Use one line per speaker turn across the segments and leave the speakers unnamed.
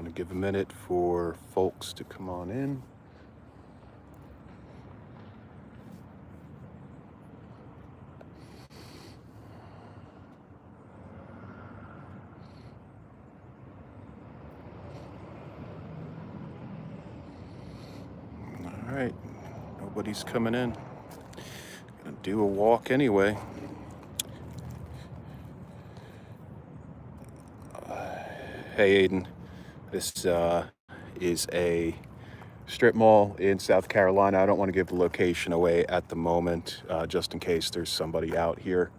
going to give a minute for folks to come on in. All right, nobody's coming in. Gonna do a walk anyway. Hey Aiden, this is a strip mall in South Carolina. I don't want to give the location away at the moment, just in case there's somebody out here.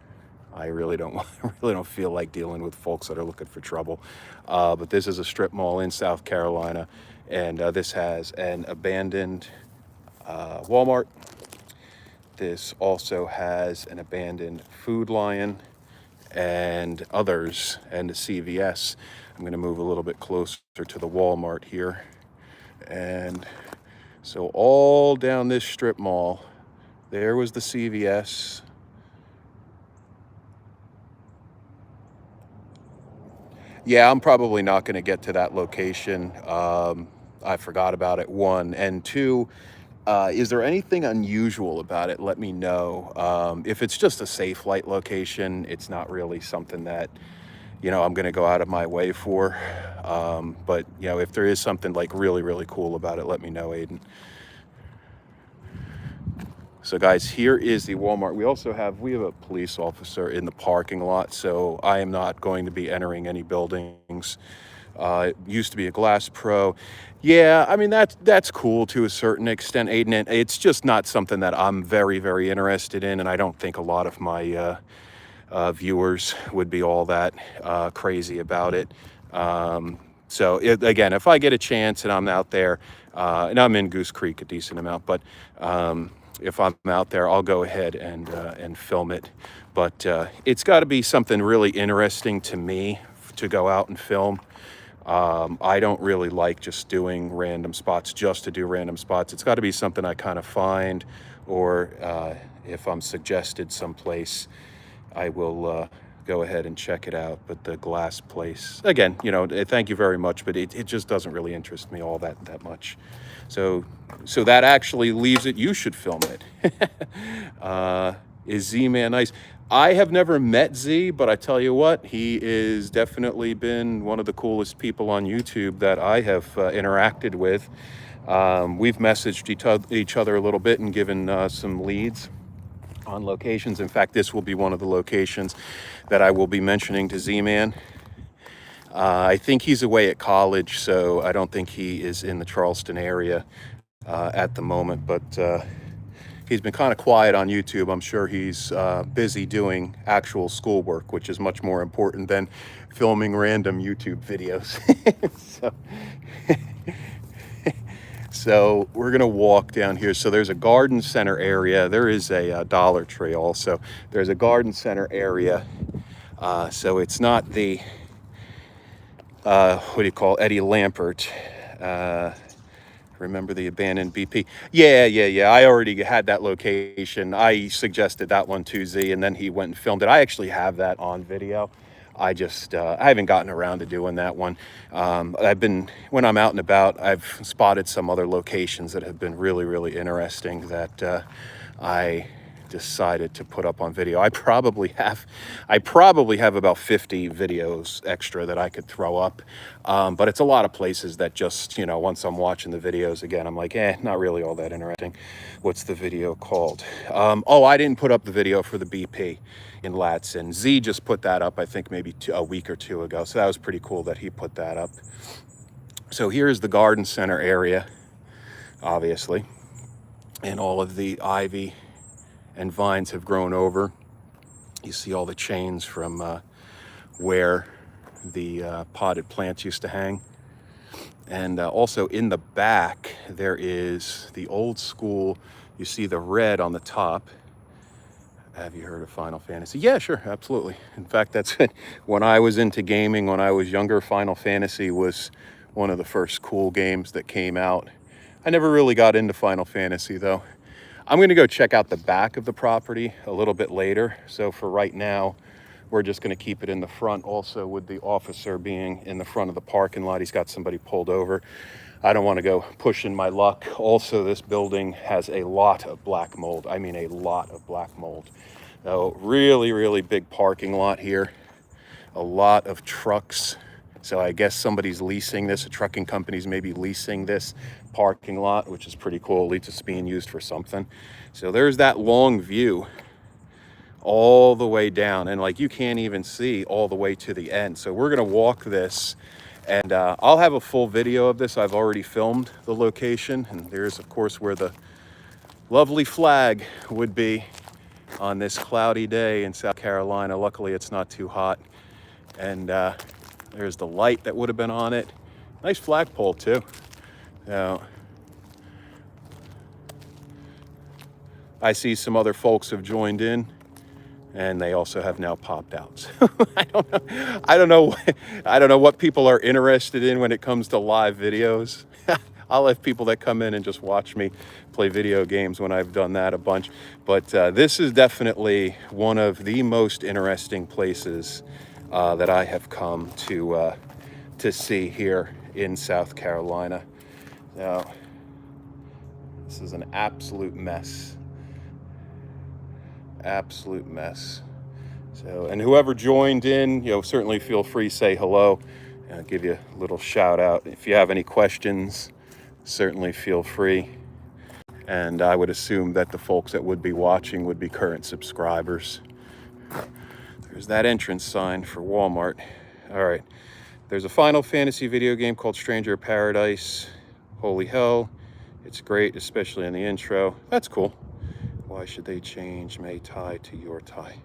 I really don't really don't feel like dealing with folks that are looking for trouble. But this is a strip mall in South Carolina, and this has an abandoned Walmart. This also has an abandoned Food Lion and others, and the CVS. I'm going to move a little bit closer to the Walmart here. And so all down this strip mall, there was the CVS. Yeah, I'm probably not going to get to that location. I forgot about it, one. And two, is there anything unusual about it? Let me know. If it's just a safe light location, it's not really something that, I'm going to go out of my way for. But, if there is something like really, really cool about it, let me know, Aiden. So guys, here is the Walmart. We have a police officer in the parking lot, so I am not going to be entering any buildings. It used to be a Glass Pro. Yeah, I mean, that's cool to a certain extent, Aiden. It's just not something that I'm very, very interested in, and I don't think a lot of my viewers would be all that crazy about it. Again, if I get a chance and I'm out there, and I'm in Goose Creek a decent amount, but if I'm out there, I'll go ahead and film it. But it's got to be something really interesting to me to go out and film. I don't really like just doing random spots just to do random spots. It's got to be something I kind of find, or if I'm suggested someplace, I will go ahead and check it out. But the glass place, again, thank you very much, but it just doesn't really interest me all that much. So that actually leaves it. You should film it. Is Z-Man nice? I have never met Z, but I tell you what, he is definitely been one of the coolest people on YouTube that I have interacted with. We've messaged each other a little bit and given some leads on locations. In fact, this will be one of the locations that I will be mentioning to Z-Man. I think he's away at college, so I don't think he is in the Charleston area at the moment, but he's been kind of quiet on YouTube. I'm sure he's busy doing actual schoolwork, which is much more important than filming random YouTube videos. So we're gonna walk down here. So there's a garden center area. There is a Dollar Tree also. There's a garden center area. So it's not the, what do you call, Eddie Lampert. Remember the abandoned BP? Yeah. I already had that location. I suggested that one to Z, and then he went and filmed it. I actually have that on video. I haven't gotten around to doing that one. When I'm out and about, I've spotted some other locations that have been really, really interesting that I decided to put up on video. I probably have about 50 videos extra that I could throw up. But it's a lot of places that just, once I'm watching the videos again, I'm like, not really all that interesting. What's the video called? I didn't put up the video for the BP in Latson. Z just put that up, I think maybe a week or two ago. So that was pretty cool that he put that up. So here's the garden center area, obviously, and all of the ivy and vines have grown over. You see all the chains from where the potted plants used to hang. And also in the back, there is the old school, you see the red on the top. Have you heard of Final Fantasy? Yeah, sure, absolutely. In fact, that's it. When I was into gaming, when I was younger, Final Fantasy was one of the first cool games that came out. I never really got into Final Fantasy though. I'm gonna go check out the back of the property a little bit later. So for right now, we're just going to keep it in the front. Also, with the officer being in the front of the parking lot, he's got somebody pulled over. I don't want to go pushing my luck. Also, this building has a lot of black mold. I mean, a lot of black mold. So really, really big parking lot here. A lot of trucks. So I guess somebody's leasing this. A trucking company's maybe leasing this parking lot, which is pretty cool. At least it's being used for something. So there's that long view all the way down, and like you can't even see all the way to the end. So we're gonna walk this, and I'll have a full video of this. I've already filmed the location, and there's of course where the lovely flag would be on this cloudy day in South Carolina. Luckily it's not too hot, and there's the light that would have been on it. Nice flagpole too. Now I see some other folks have joined in, and they also have now popped out. So I don't know what people are interested in when it comes to live videos. I'll have people that come in and just watch me play video games when I've done that a bunch. But this is definitely one of the most interesting places that I have come to see here in South Carolina. Now, this is an absolute mess. Absolute mess. So, and whoever joined in, certainly feel free to say hello. I'll give you a little shout out. If you have any questions, certainly feel free. And I would assume that the folks that would be watching would be current subscribers. There's that entrance sign for Walmart. All right. There's a Final Fantasy video game called Stranger of Paradise. Holy hell. It's great, especially in the intro. That's cool. Why should they change May tie to your tie?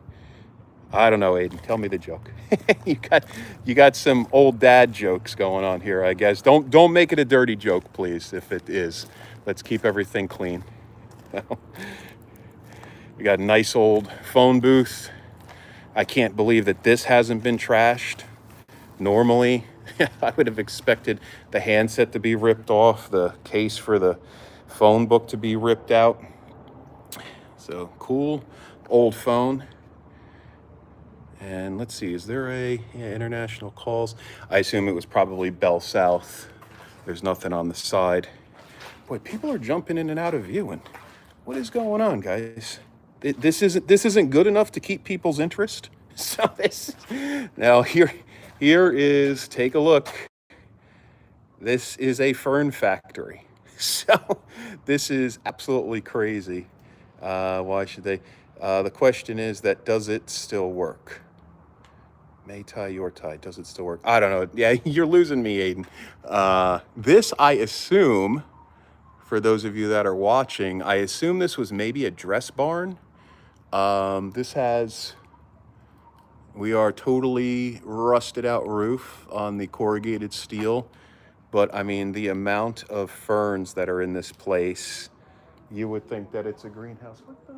I don't know, Aiden. Tell me the joke. you got some old dad jokes going on here, I guess. Don't make it a dirty joke, please. If it is, let's keep everything clean. We got a nice old phone booth. I can't believe that this hasn't been trashed. Normally, I would have expected the handset to be ripped off, the case for the phone book to be ripped out. So cool old phone. And let's see, is there international calls? I assume it was probably Bell South. There's nothing on the side. Boy, people are jumping in and out of view. And what is going on, guys? This isn't good enough to keep people's interest. So now here is, take a look. This is a fern factory. So this is absolutely crazy. Why should they? The question is that, does it still work? May tie, your tie, does it still work? I don't know. Yeah, you're losing me, Aiden. This, I assume, for those of you that are watching, I assume this was maybe a dress barn. We are totally rusted out roof on the corrugated steel. But I mean, the amount of ferns that are in this place, you would think that it's a greenhouse. What the?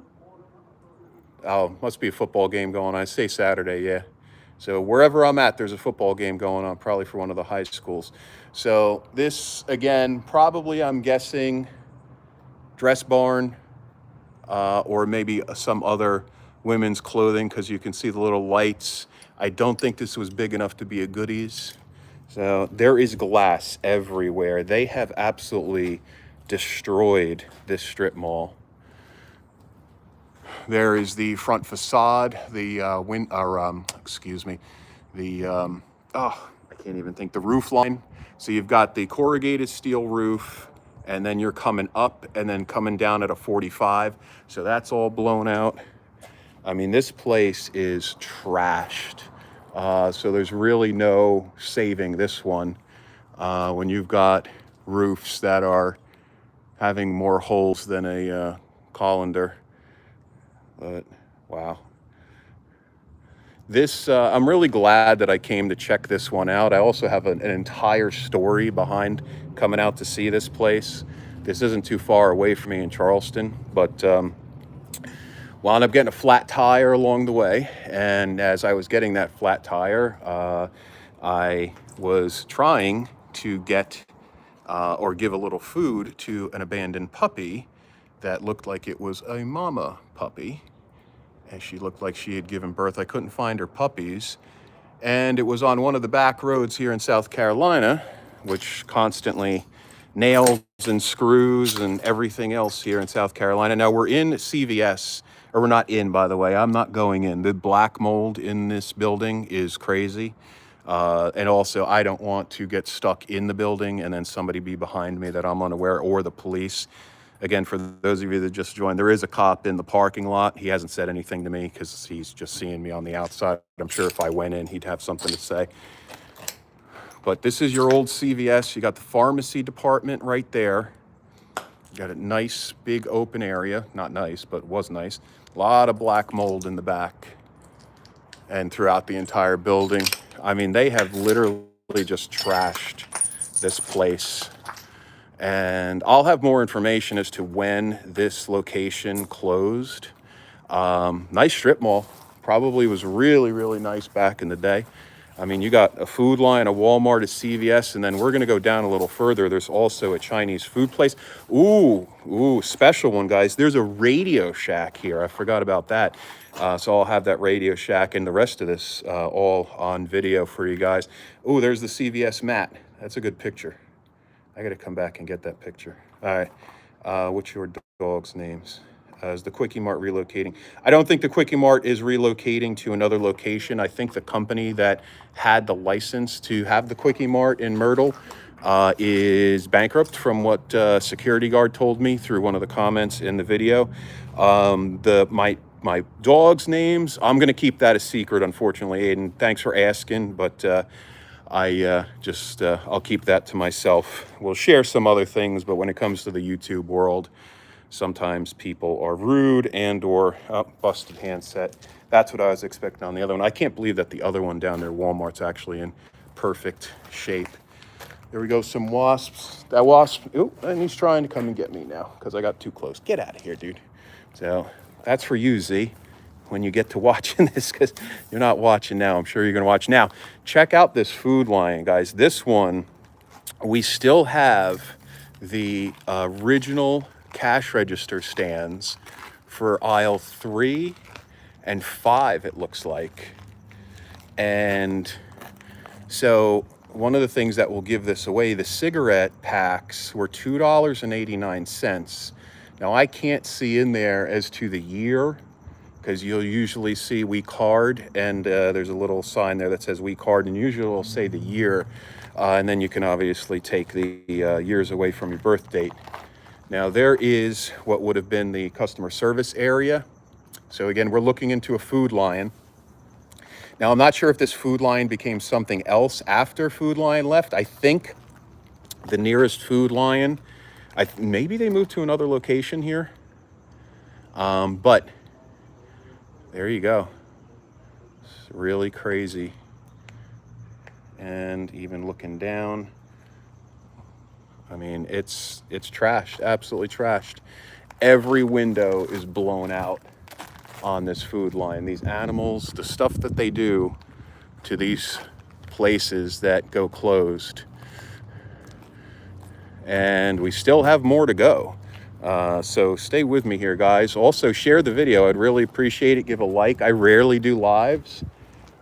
Oh, must be a football game going on. I say Saturday, yeah. So wherever I'm at, there's a football game going on, probably for one of the high schools. So this, again, probably, I'm guessing, dress barn, or maybe some other women's clothing, because you can see the little lights. I don't think this was big enough to be a Goodies. So there is glass everywhere. They have absolutely destroyed this strip mall. There is the front facade, the I can't even think, the roof line. So you've got the corrugated steel roof, and then you're coming up and then coming down at a 45. So that's all blown out. I mean, this place is trashed. So there's really no saving this one when you've got roofs that are having more holes than a colander. But wow, this I'm really glad that I came to check this one out. I also have an entire story behind coming out to see this place. This isn't too far away from me in Charleston, but wound up getting a flat tire along the way. And as I was getting that flat tire, I was trying to get or give a little food to an abandoned puppy that looked like it was a mama puppy. and she looked like she had given birth. I couldn't find her puppies. And it was on one of the back roads here in South Carolina, which constantly nails and screws and everything else here in South Carolina. Now we're in CVS, or we're not in, by the way. I'm not going in. The black mold in this building is crazy. And also, I don't want to get stuck in the building and then somebody be behind me that I'm unaware, or the police. Again, for those of you that just joined, there is a cop in the parking lot. He hasn't said anything to me because he's just seeing me on the outside. I'm sure if I went in, he'd have something to say. But this is your old CVS. You got the pharmacy department right there. You got a nice big open area. Not nice, but was nice. A lot of black mold in the back and throughout the entire building. I mean, they have literally just trashed this place. And I'll have more information as to when this location closed. Nice strip mall. Probably was really, really nice back in the day. I mean, you got a Food Lion, a Walmart, a CVS, and then we're going to go down a little further. There's also a Chinese food place. Ooh, special one, guys. There's a Radio Shack here. I forgot about that. So I'll have that Radio Shack and the rest of this all on video for you guys. Ooh, there's the CVS mat. That's a good picture. I got to come back and get that picture. All right. What's your dog's names? Is the Quickie Mart relocating? I don't think the Quickie Mart is relocating to another location. I think the company that had the license to have the Quickie Mart in Myrtle is bankrupt, from what security guard told me through one of the comments in the video. My dog's names, I'm going to keep that a secret, unfortunately, Aiden. Thanks for asking, but I'll keep that to myself. We'll share some other things, but when it comes to the YouTube world, sometimes people are rude and or busted handset. That's what I was expecting on the other one. I can't believe that the other one down there, Walmart's actually in perfect shape. There we go, some wasps. That wasp, and he's trying to come and get me now because I got too close. Get out of here, dude. So that's for you, Z, when you get to watching this, because you're not watching now. I'm sure you're going to watch now. Check out this Food Lion, guys. This one, we still have the original cash register stands for aisle 3 and 5, it looks like. And so one of the things that will give this away, the cigarette packs were $2.89. Now I can't see in there as to the year, because you'll usually see we card, and there's a little sign there that says we card, and usually it'll say the year, and then you can obviously take the years away from your birth date. Now there is what would have been the customer service area. So again, we're looking into a Food Lion. Now I'm not sure if this Food Lion became something else after Food Lion left. I think the nearest Food Lion, maybe they moved to another location here. But there you go. It's really crazy. And even looking down, I mean, it's trashed, absolutely trashed. Every window is blown out on this Food Lion. These animals, the stuff that they do to these places that go closed. And we still have more to go. So stay with me here, guys. Also, share the video. I'd really appreciate it. Give a like. I rarely do lives.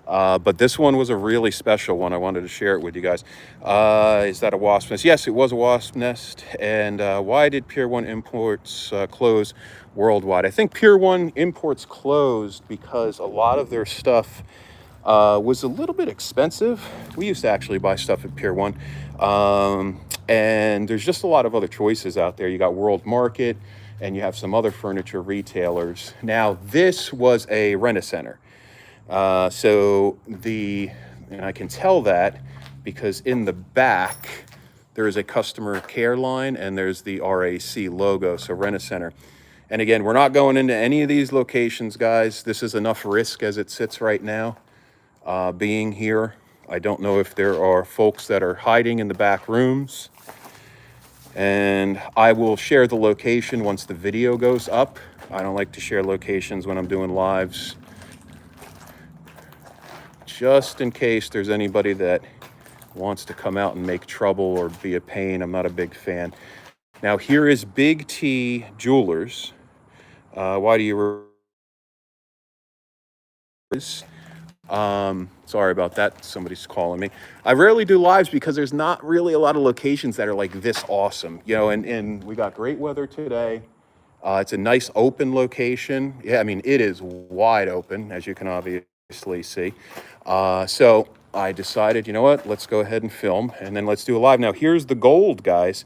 But this one was a really special one. I wanted to share it with you guys. Is that a wasp nest? Yes, it was a wasp nest. And why did Pier 1 Imports close worldwide? I think Pier 1 Imports closed because a lot of their stuff was a little bit expensive. We used to actually buy stuff at Pier 1. And there's just a lot of other choices out there. You got World Market, and you have some other furniture retailers. Now, this was a rent-a-center. And I can tell that because in the back, there is a customer care line and there's the RAC logo, so Rent-A-Center. And again, we're not going into any of these locations, guys. This is enough risk as it sits right now, being here. I don't know if there are folks that are hiding in the back rooms. And I will share the location once the video goes up. I don't like to share locations when I'm doing lives, just in case there's anybody that wants to come out and make trouble or be a pain. I'm not a big fan. Now here is Big T Jewelers. Why do you Sorry about that. Somebody's calling me. I rarely do lives because there's not really a lot of locations that are like this awesome, you know, and we got great weather today. It's a nice open location. Yeah, I mean, it is wide open, as you can obviously see. So I decided, you know what, let's go ahead and film and then let's do a live. Now, here's the gold, guys.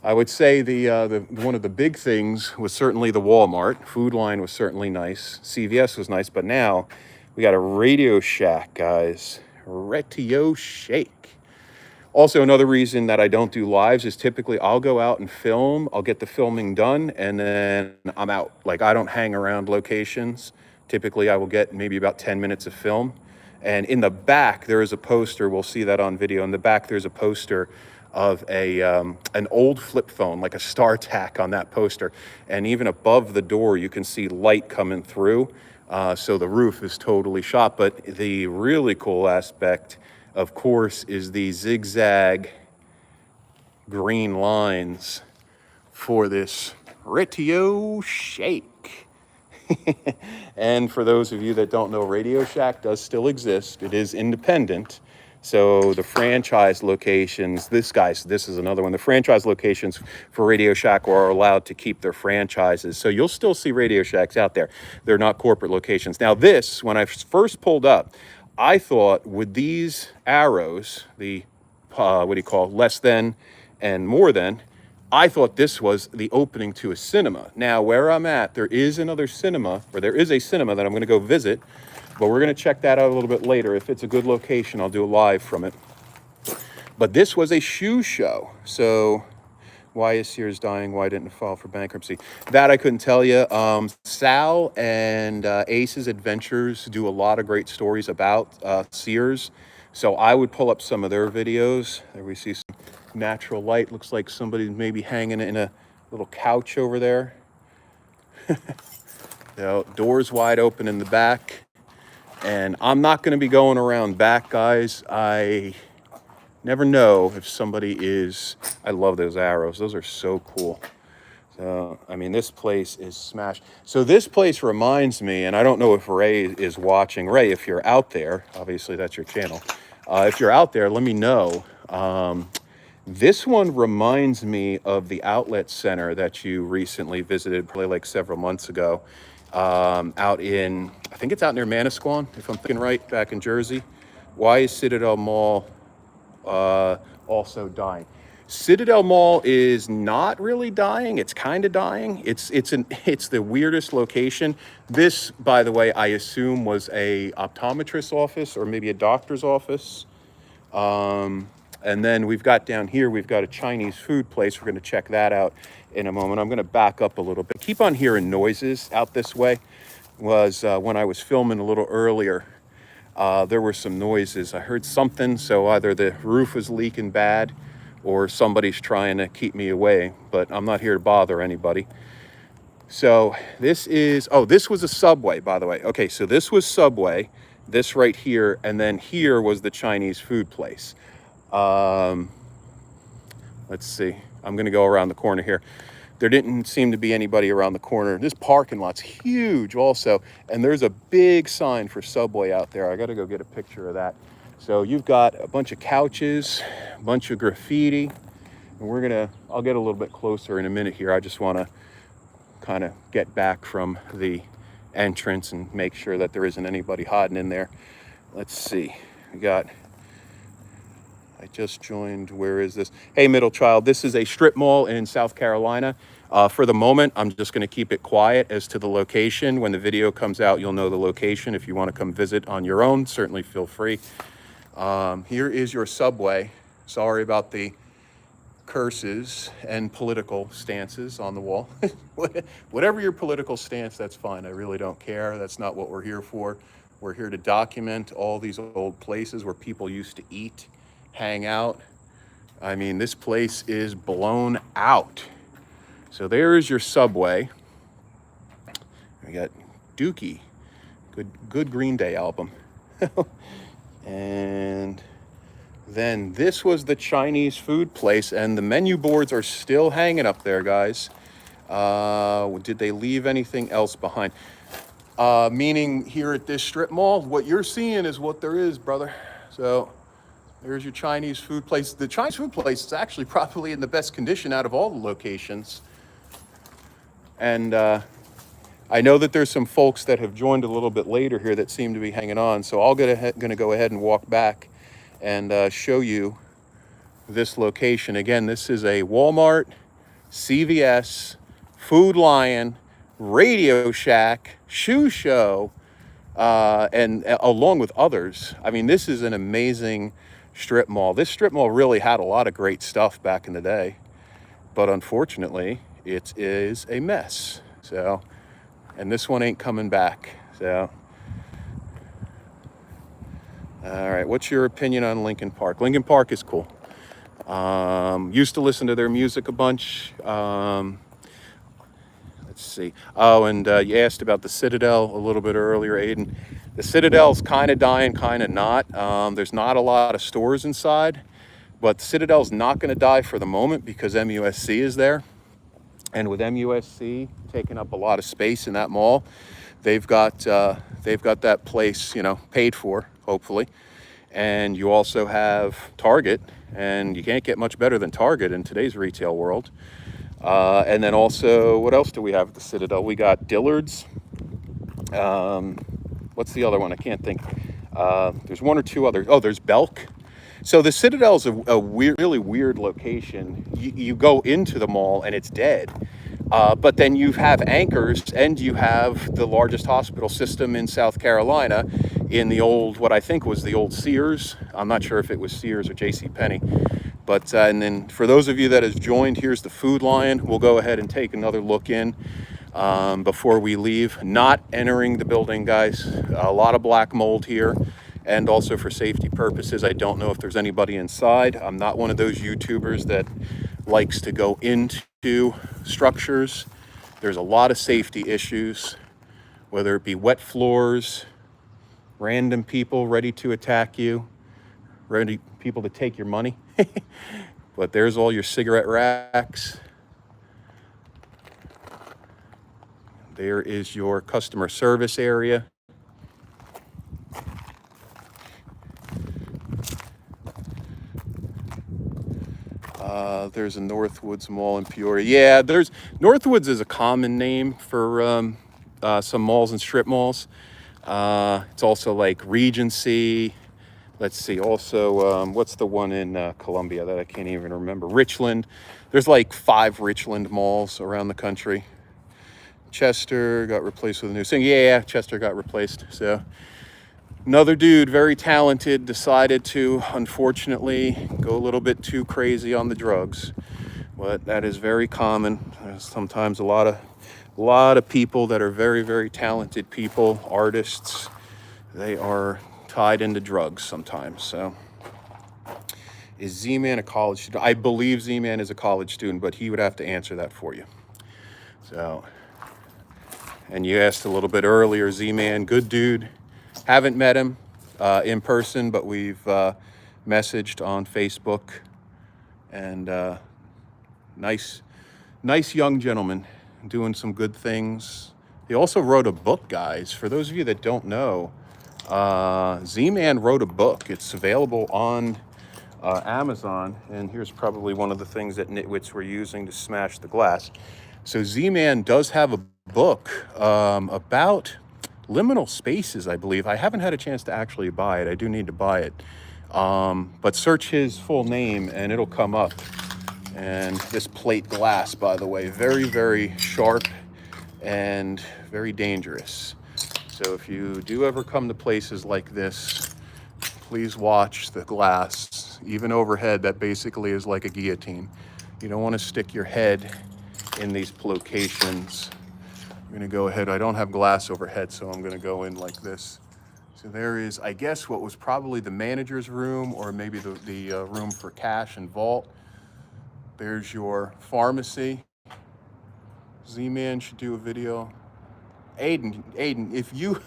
I would say the one of the big things was certainly the Walmart. Food Lion was certainly nice. CVS was nice, but now we got a Radio Shack, guys. Radio Shake. Also, another reason that I don't do lives is typically I'll go out and film, I'll get the filming done, and then I'm out. Like, I don't hang around locations. Typically, I will get maybe about 10 minutes of film. And in the back, there is a poster. We'll see that on video. In the back, there's a poster of an old flip phone, like a StarTAC on that poster. And even above the door, you can see light coming through. So the roof is totally shot. But the really cool aspect, of course, is the zigzag green lines for this Radio Shake. And for those of you that don't know, Radio Shack does still exist. It is independent. So the franchise locations, this is another one. The franchise locations for Radio Shack are allowed to keep their franchises. So you'll still see Radio Shacks out there. They're not corporate locations. Now this, when I first pulled up, I thought with these arrows, the, what do you call, less than and more than, I thought this was the opening to a cinema. Now, where I'm at, there is another cinema, or there is a cinema that I'm going to go visit, but we're going to check that out a little bit later. If it's a good location, I'll do a live from it. But this was a shoe show. So why is Sears dying? Why didn't it file for bankruptcy? That I couldn't tell you. Sal and Ace's Adventures do a lot of great stories about Sears. So I would pull up some of their videos. There we see some natural light. Looks like somebody's maybe hanging in a little couch over there. You know, doors wide open in the back. And I'm not going to be going around back, guys. I never know if somebody is... I love those arrows. Those are so cool. So, I mean, this place is smashed. So this place reminds me, and I don't know if Ray is watching. Ray, if you're out there, obviously that's your channel. If you're out there, let me know. This one reminds me of the outlet center that you recently visited, probably like several months ago, out in, I think it's out near Manasquan, if I'm thinking right, back in Jersey. Why is Citadel Mall also dying? Citadel Mall is not really dying. It's kind of dying. It's the weirdest location. This, by the way, I assume was a optometrist's office or maybe a doctor's office. And then we've got down here, we've got a Chinese food place. We're going to check that out in a moment. I'm going to back up a little bit. Keep on hearing noises out this way. Was when I was filming a little earlier, there were some noises. I heard something, so either the roof was leaking bad or somebody's trying to keep me away, but I'm not here to bother anybody. So this is, oh, this was a Subway, by the way. Okay, so this was Subway, this right here, and then here was the Chinese food place. Let's see, I'm gonna go around the corner here. There didn't seem to be anybody around the corner. This parking lot's huge also, and there's a big sign for Subway out there. I gotta go get a picture of that. So you've got a bunch of couches, a bunch of graffiti, and I'll get a little bit closer in a minute here. I just wanna kind of get back from the entrance and make sure that there isn't anybody hiding in there. Let's see, I just joined, where is this? Hey, middle child, this is a strip mall in South Carolina. For the moment, I'm just gonna keep it quiet as to the location. When the video comes out, you'll know the location. If you wanna come visit on your own, certainly feel free. Here is your Subway. Sorry about the curses and political stances on the wall. Whatever your political stance, that's fine. I really don't care. That's not what we're here for. We're here to document all these old places where people used to eat, hang out. I mean, this place is blown out. So there is your Subway. We got Dookie, good Green Day album. And then this was the Chinese food place, and the menu boards are still hanging up there, guys. Did they leave anything else behind? Meaning here at this strip mall, what you're seeing is what there is, brother. So there's your Chinese food place. The Chinese food place is actually probably in the best condition out of all the locations. And I know that there's some folks that have joined a little bit later here that seem to be hanging on. So I'm gonna go ahead and walk back and show you this location. Again, this is a Walmart, CVS, Food Lion, Radio Shack, Shoe Show, and along with others. I mean, this is an amazing strip mall. This strip mall really had a lot of great stuff back in the day, but unfortunately, it is a mess. So, and this one ain't coming back. So, all right, what's your opinion on Lincoln Park? Lincoln Park is cool. Used to listen to their music a bunch. Let's see. Oh, and you asked about the Citadel a little bit earlier, Aiden. The Citadel's kind of dying, kind of not. There's not a lot of stores inside, but the Citadel's not going to die for the moment because MUSC is there. And with MUSC taking up a lot of space in that mall, they've got that place, you know, paid for, hopefully. And you also have Target, and you can't get much better than Target in today's retail world. And then also, what else do we have at the Citadel? We got Dillard's. What's the other one? I can't think. There's one or two others. Oh, there's Belk. So the Citadel's a weird, really weird location. You go into the mall and it's dead. But then you have anchors, and you have the largest hospital system in South Carolina in the old, what I think was the old Sears. I'm not sure if it was Sears or JCPenney. But, and then for those of you that has joined, here's the Food Lion. We'll go ahead and take another look in before we leave. Not entering the building, guys. A lot of black mold here. And also for safety purposes, I don't know if there's anybody inside. I'm not one of those YouTubers that likes to go into structures. There's a lot of safety issues, whether it be wet floors, random people ready to attack you, ready people to take your money. But there's all your cigarette racks. There is your customer service area. There's a Northwoods Mall in Peoria. Yeah, there's Northwoods is a common name for some malls and strip malls. It's also like Regency. Let's see. Also, what's the one in Columbia that I can't even remember? Richland. There's like 5 Richland malls around the country. Chester got replaced with a new thing. Yeah, Chester got replaced. So another dude, very talented, decided to, unfortunately, go a little bit too crazy on the drugs. But that is very common. There's sometimes a lot of people that are very, very talented people, artists, they are tied into drugs sometimes. So is Z-Man a college student? I believe Z-Man is a college student, but he would have to answer that for you. So, and you asked a little bit earlier, Z-Man, good dude. Haven't met him in person, but we've messaged on Facebook, and nice young gentleman doing some good things. He also wrote a book, guys. For those of you that don't know, Z-Man wrote a book. It's available on Amazon, and here's probably one of the things that nitwits were using to smash the glass. So Z-Man does have a book about liminal spaces, I believe. I haven't had a chance to actually buy it. I do need to buy it. But search his full name and it'll come up. And this plate glass, by the way, very, very sharp and very dangerous. So if you do ever come to places like this, please watch the glass. Even overhead, that basically is like a guillotine. You don't want to stick your head in these locations. I'm gonna go ahead, I don't have glass overhead, so I'm gonna go in like this. So there is, I guess, what was probably the manager's room, or maybe the room for cash and vault. There's your pharmacy. Z-Man should do a video. Aiden, if you,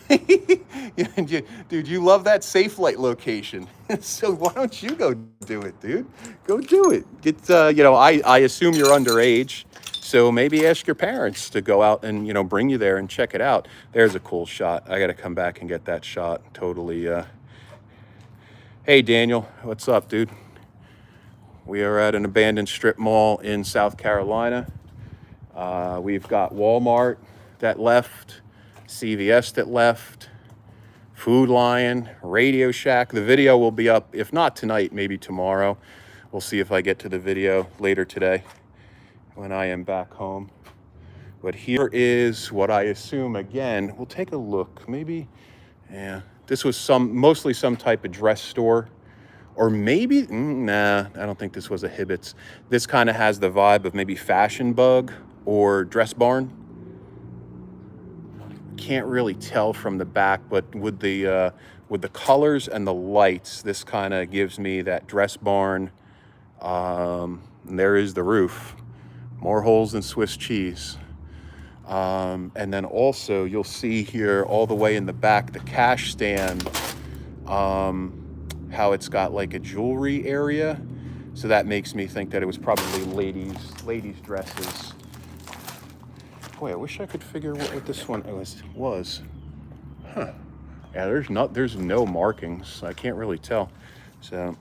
dude, you love that Safe Light location. So why don't you go do it, dude? Go do it. Get, you know, I assume you're underage. So maybe ask your parents to go out and, bring you there and check it out. There's a cool shot. I got to come back and get that shot. Totally. Hey, Daniel, what's up, dude? We are at an abandoned strip mall in South Carolina. We've got Walmart that left, CVS that left, Food Lion, Radio Shack. The video will be up, if not tonight, maybe tomorrow. We'll see if I get to the video later today when I am back home. But here is what I assume, again, we'll take a look. Maybe, yeah, this was mostly some type of dress store. Or maybe, nah, I don't think this was a Hibbett's. This kind of has the vibe of maybe Fashion Bug or Dress Barn. Can't really tell from the back, but with the colors and the lights, this kind of gives me that Dress Barn. And there is the roof. More holes than Swiss cheese. And then also you'll see here all the way in the back, the cash stand, how it's got like a jewelry area. So that makes me think that it was probably ladies dresses. Boy, I wish I could figure what this one was. Huh. Yeah, there's no markings. I can't really tell. So,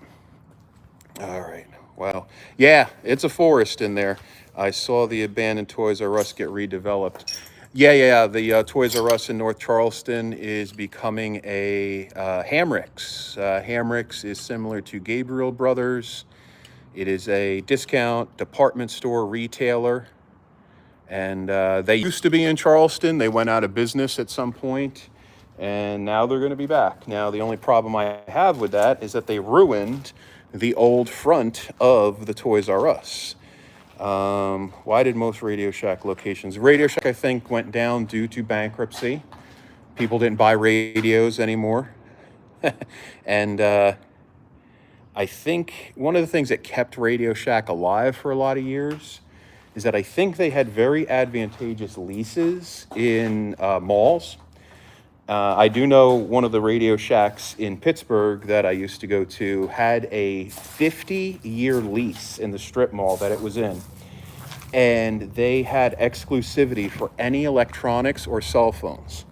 all right. Wow. Yeah, it's a forest in there. I saw the abandoned Toys R Us get redeveloped. Yeah. The Toys R Us in North Charleston is becoming a Hamrick's. Hamrick's is similar to Gabriel Brothers. It is a discount department store retailer. And they used to be in Charleston. They went out of business at some point, and now they're going to be back. Now, the only problem I have with that is that they ruined the old front of the Toys R Us. Why did most Radio Shack locations? Radio Shack, I think, went down due to bankruptcy. People didn't buy radios anymore. And I think one of the things that kept Radio Shack alive for a lot of years is that I think they had very advantageous leases in malls. I do know one of the Radio Shacks in Pittsburgh that I used to go to had a 50-year lease in the strip mall that it was in. And they had exclusivity for any electronics or cell phones.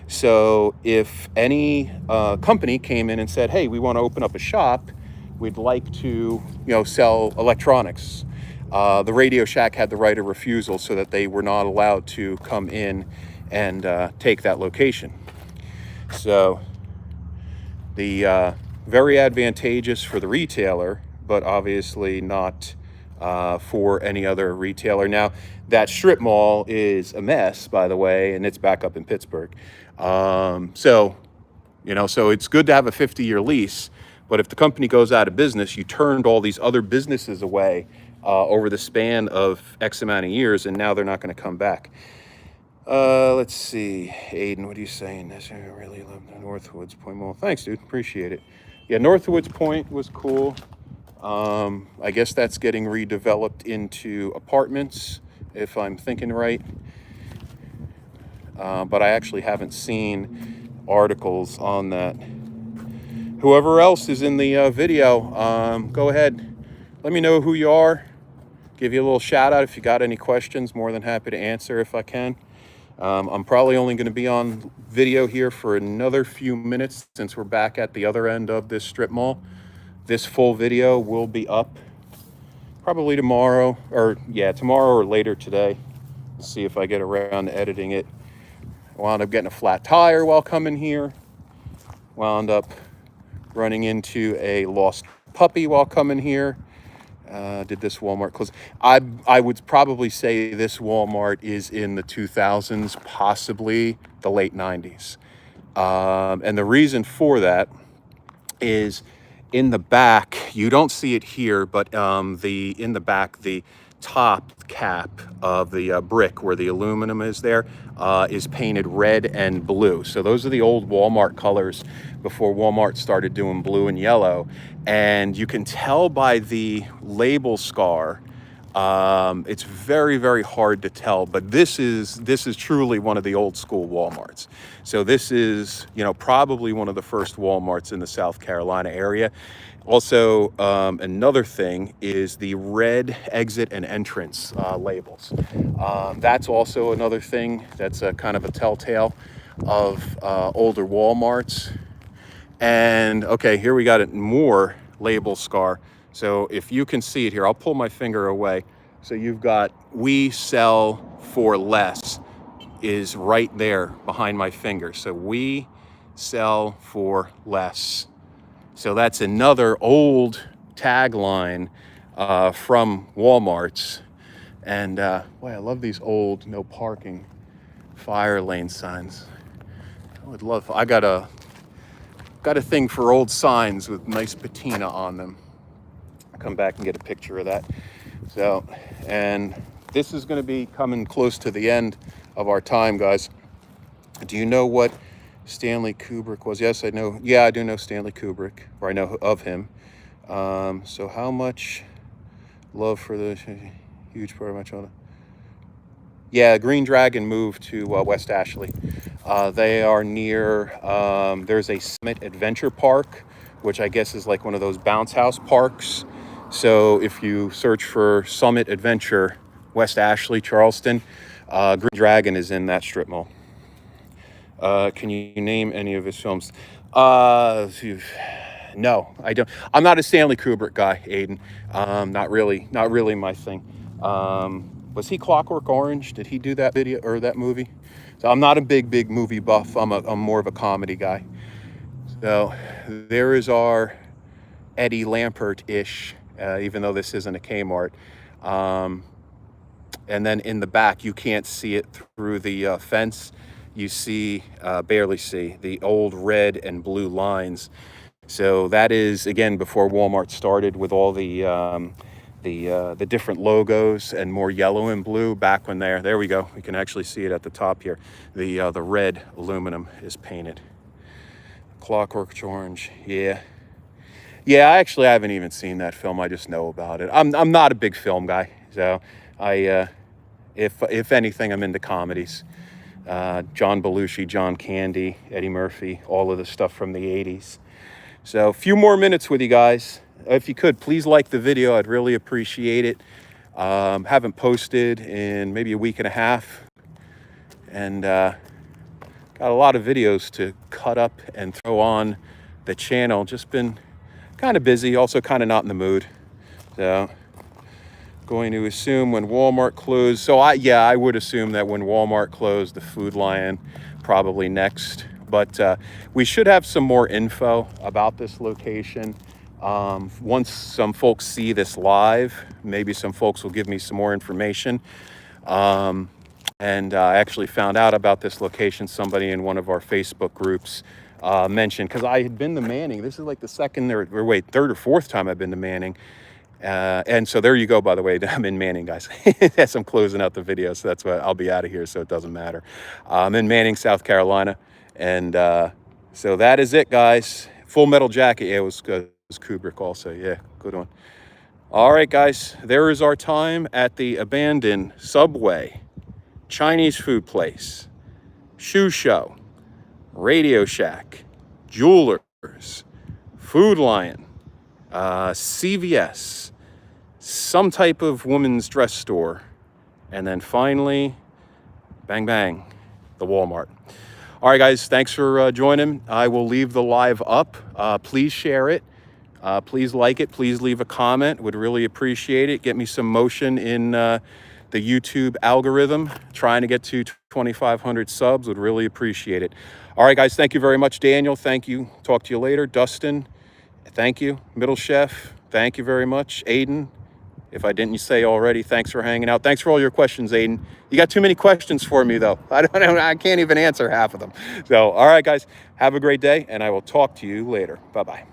So if any company came in and said, hey, we want to open up a shop, we'd like to, sell electronics. The Radio Shack had the right of refusal so that they were not allowed to come in and take that location. So the very advantageous for the retailer, but obviously not for any other retailer. Now, that strip mall is a mess, by the way, and it's back up in Pittsburgh. So it's good to have a 50-year lease, but if the company goes out of business, you turned all these other businesses away over the span of X amount of years, and now they're not going to come back. Let's see. Aiden, what are you saying? I really love the Northwoods Point Mall. Thanks, dude. Appreciate it. Yeah, Northwoods Point was cool. I guess that's getting redeveloped into apartments, if I'm thinking right. But I actually haven't seen articles on that. Whoever else is in the video, go ahead. Let me know who you are. Give you a little shout out if you got any questions. More than happy to answer if I can. I'm probably only going to be on video here for another few minutes since we're back at the other end of this strip mall. This full video will be up probably tomorrow or later today. See if I get around to editing it. I wound up getting a flat tire while coming here. Wound up running into a lost puppy while coming here. Did this Walmart close? I would probably say this Walmart is in the 2000s, possibly the late 90s. And the reason for that is in the back, you don't see it here, but in the back, the top cap of the brick where the aluminum is there is painted red and blue. So those are the old Walmart colors before Walmart started doing blue and yellow. And you can tell by the label scar It's very, very hard to tell, but this is truly one of the old school Walmarts. So this is, you know, probably one of the first Walmarts in the South Carolina area. Also, another thing is the red exit and entrance labels. That's also another thing that's a kind of a telltale of older Walmarts. And okay, here we got it, more label scar. So if you can see it here, I'll pull my finger away. So you've got "we sell for less" is right there behind my finger. So we sell for less. So that's another old tagline from Walmart's. And boy, I love these old no parking fire lane signs. I would love, I got a thing for old signs with nice patina on them. I'll come back and get a picture of that. So, and this is going to be coming close to the end of our time, guys. Do you know what Stanley Kubrick was? Yes, I know. Yeah, I do know Stanley Kubrick, or I know of him. So how much love for the huge part of my childhood? Yeah, Green Dragon moved to West Ashley. They are near, there's a Summit Adventure Park, which I guess is like one of those bounce house parks. So if you search for Summit Adventure, West Ashley, Charleston, Green Dragon is in that strip mall. Can you name any of his films? No, I don't. I'm not a Stanley Kubrick guy, Aiden. Not really my thing. Was he Clockwork Orange? Did he do that video or that movie? So I'm not a big movie buff. I'm more of a comedy guy. So there is our Eddie Lampert-ish, even though this isn't a Kmart. And then in the back, you can't see it through the fence. You see, barely see, the old red and blue lines. So that is, again, before Walmart started with all the different logos and more yellow and blue. Back when there we go. We can actually see it at the top here. The red aluminum is painted. Clockwork Orange, yeah. Yeah, I haven't even seen that film. I just know about it. I'm not a big film guy, so if anything, I'm into comedies. John Belushi, John Candy, Eddie Murphy, all of the stuff from the 80s. So a few more minutes with you guys. If you could, please like the video. I'd really appreciate it. Haven't posted in maybe a week and a half. And got a lot of videos to cut up and throw on the channel. Just been kind of busy, also kind of not in the mood. So going to assume when Walmart closed. So I would assume that when Walmart closed, the Food Lion probably next. But we should have some more info about this location. Once some folks see this live, maybe some folks will give me some more information. And I actually found out about this location. Somebody in one of our Facebook groups mentioned, because I had been to Manning. This is like the third or fourth time I've been to Manning. And so there you go, by the way. I'm in Manning, guys. As I'm closing out the video, so that's why I'll be out of here, so it doesn't matter. I'm in Manning, South Carolina. And so that is it, guys. Full Metal Jacket. Yeah, it was Kubrick also. Yeah, good one. All right, guys. There is our time at the abandoned Subway, Chinese food place, shoe show, Radio Shack, Jewelers, Food Lion, CVS, some type of women's dress store, and then finally, bang, bang, the Walmart. All right, guys, thanks for joining. I will leave the live up. Please share it. Please like it. Please leave a comment. Would really appreciate it. Get me some motion in the YouTube algorithm. Trying to get to 2,500 subs. Would really appreciate it. All right, guys, thank you very much, Daniel. Thank you. Talk to you later. Dustin, thank you. Middle Chef, thank you very much. Aiden, if I didn't say already, thanks for hanging out. Thanks for all your questions, Aiden. You got too many questions for me, though. I can't even answer half of them. So, all right, guys, have a great day, and I will talk to you later. Bye-bye.